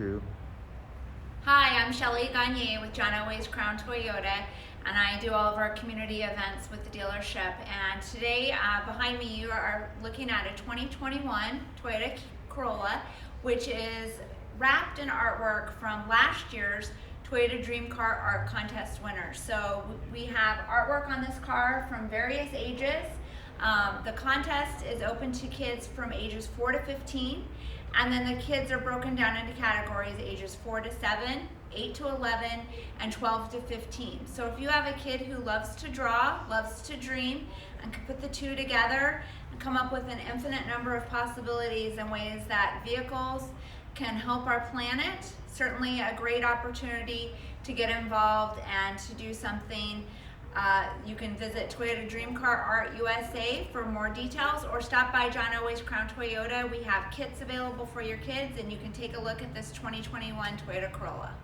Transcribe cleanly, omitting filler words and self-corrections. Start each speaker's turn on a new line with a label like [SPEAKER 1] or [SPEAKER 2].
[SPEAKER 1] True.
[SPEAKER 2] Hi, I'm Shelly Gagne with John Elway's Crown Toyota, and I do all of our community events with the dealership. And today, behind me, you are looking at a 2021 Toyota Corolla, which is wrapped in artwork from last year's Toyota Dream Car Art Contest winners. So we have artwork on this car from various ages. The contest is open to kids from ages 4 to 15, and then the kids are broken down into categories ages 4 to 7, 8 to 11, and 12 to 15. So if you have a kid who loves to draw, loves to dream, and can put the two together and come up with an infinite number of possibilities and ways that vehicles can help our planet, certainly a great opportunity to get involved and to do something. You can visit Toyota Dream Car Art USA for more details, or stop by John Elway's Crown Toyota. We have kits available for your kids, and you can take a look at this 2021 Toyota Corolla.